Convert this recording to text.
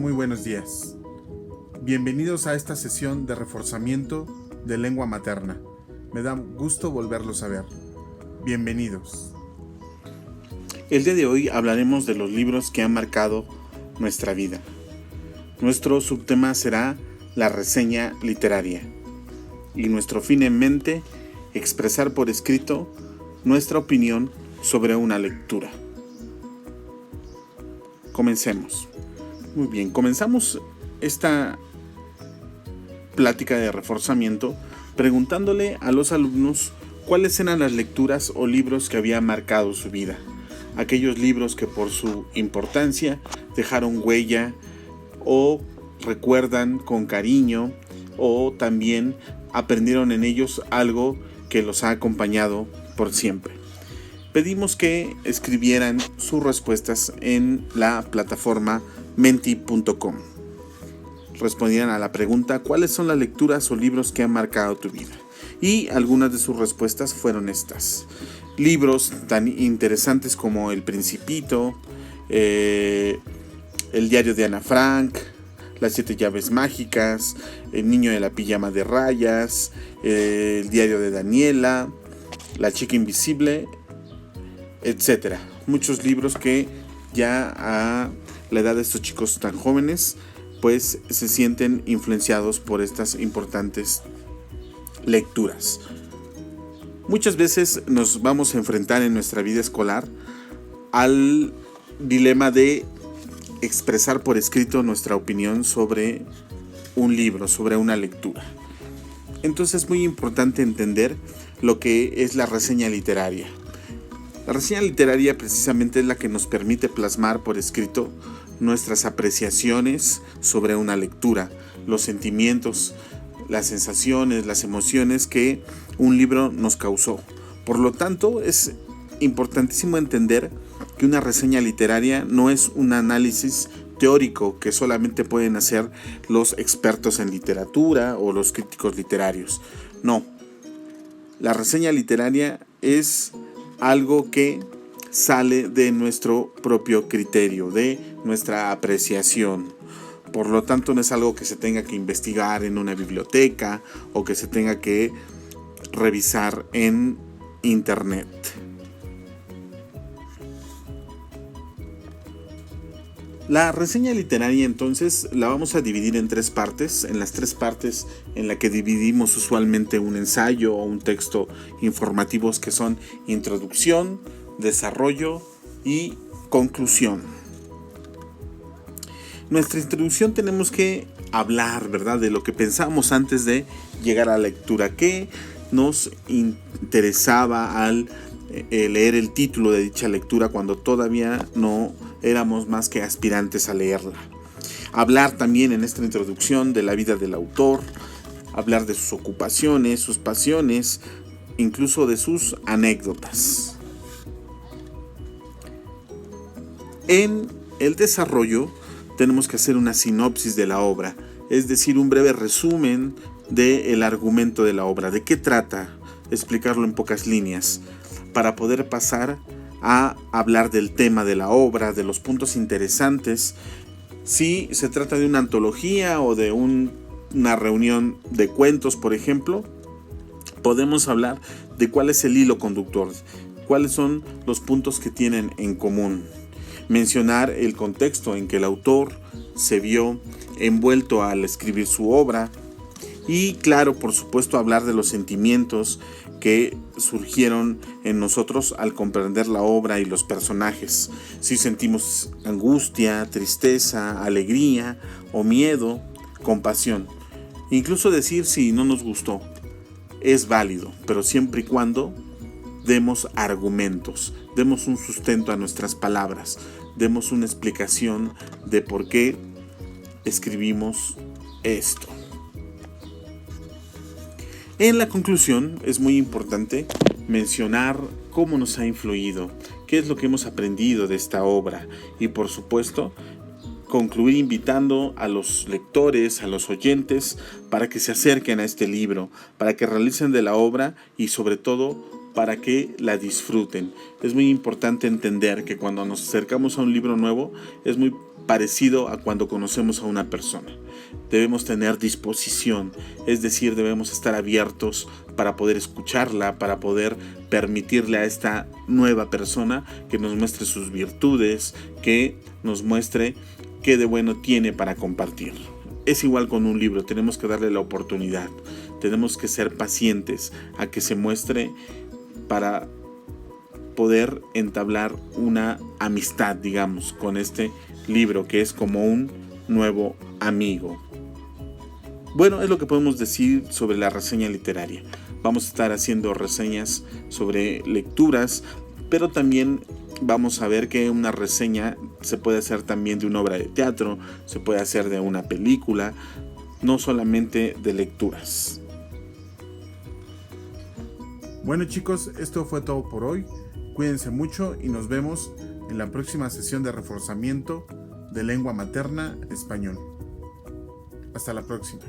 muy buenos días. Bienvenidos a esta sesión de reforzamiento de lengua materna. Me da gusto volverlos a ver. Bienvenidos. El día de hoy hablaremos de los libros que han marcado nuestra vida. Nuestro subtema será la reseña literaria y nuestro fin en mente, expresar por escrito nuestra opinión sobre una lectura. Comencemos. Muy bien, comenzamos esta plática de reforzamiento preguntándole a los alumnos cuáles eran las lecturas o libros que habían marcado su vida. Aquellos libros que por su importancia dejaron huella o recuerdan con cariño o también aprendieron en ellos algo que los ha acompañado por siempre. Pedimos que escribieran sus respuestas en la plataforma menti.com. Respondieran a la pregunta ¿cuáles son las lecturas o libros que han marcado tu vida? Y algunas de sus respuestas fueron estas. Libros tan interesantes como El Principito, El diario de Ana Frank, Las 7 llaves mágicas, El niño de la pijama de rayas, El diario de Daniela, La chica invisible, etc. Muchos libros que ya a la edad de estos chicos tan jóvenes pues se sienten influenciados por estas importantes lecturas. Muchas veces nos vamos a enfrentar en nuestra vida escolar al dilema de expresar por escrito nuestra opinión sobre un libro, sobre una lectura. Entonces es muy importante entender lo que es la reseña literaria. La reseña literaria precisamente es la que nos permite plasmar por escrito nuestras apreciaciones sobre una lectura, los sentimientos, las sensaciones, las emociones que un libro nos causó. Por lo tanto, es importantísimo entender que una reseña literaria no es un análisis teórico que solamente pueden hacer los expertos en literatura o los críticos literarios. No, la reseña literaria es algo que sale de nuestro propio criterio, de nuestra apreciación. Por lo tanto, no es algo que se tenga que investigar en una biblioteca o que se tenga que revisar en internet. La reseña literaria entonces la vamos a dividir en 3 partes, en las 3 partes en las que dividimos usualmente un ensayo o un texto informativos que son introducción, desarrollo y conclusión. Nuestra introducción tenemos que hablar, ¿verdad?, de lo que pensamos antes de llegar a la lectura, qué nos interesaba al leer el título de dicha lectura cuando todavía no éramos más que aspirantes a leerla. Hablar también en esta introducción de la vida del autor, hablar de sus ocupaciones, sus pasiones, incluso de sus anécdotas. En el desarrollo tenemos que hacer una sinopsis de la obra, es decir, un breve resumen del argumento de la obra, de qué trata, explicarlo en pocas líneas, para poder pasar a hablar del tema de la obra, de los puntos interesantes. Si se trata de una antología o de una reunión de cuentos, por ejemplo, podemos hablar de cuál es el hilo conductor, cuáles son los puntos que tienen en común. Mencionar el contexto en que el autor se vio envuelto al escribir su obra y, claro, por supuesto, hablar de los sentimientos que surgieron en nosotros al comprender la obra y los personajes. Si sentimos angustia, tristeza, alegría o miedo, compasión. Incluso decir si no nos gustó es válido, pero siempre y cuando demos argumentos, demos un sustento a nuestras palabras, demos una explicación de por qué escribimos esto. En la conclusión es muy importante mencionar cómo nos ha influido, qué es lo que hemos aprendido de esta obra y, por supuesto, concluir invitando a los lectores, a los oyentes, para que se acerquen a este libro, para que realicen de la obra y, sobre todo, para que la disfruten. Es muy importante entender que cuando nos acercamos a un libro nuevo es muy parecido a cuando conocemos a una persona. Debemos tener disposición, es decir, debemos estar abiertos para poder escucharla, para poder permitirle a esta nueva persona que nos muestre sus virtudes, que nos muestre qué de bueno tiene para compartir. Es igual con un libro, tenemos que darle la oportunidad, tenemos que ser pacientes a que se muestre para poder entablar una amistad, digamos, con este libro que es como un nuevo amigo. Bueno, es lo que podemos decir sobre la reseña literaria. Vamos a estar haciendo reseñas sobre lecturas, pero también vamos a ver que una reseña se puede hacer también de una obra de teatro, se puede hacer de una película, no solamente de lecturas. Bueno chicos, esto fue todo por hoy. Cuídense mucho y nos vemos en la próxima sesión de reforzamiento de lengua materna español. Hasta la próxima.